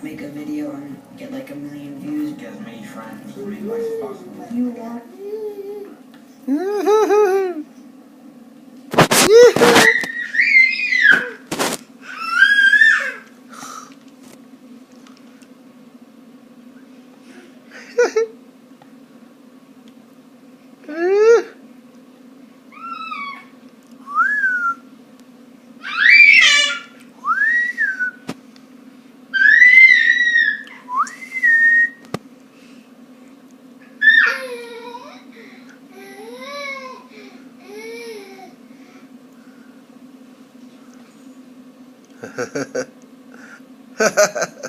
make a video and get like 1 million views, get as many friends, as many likes as possible. You want? Ha ha ha.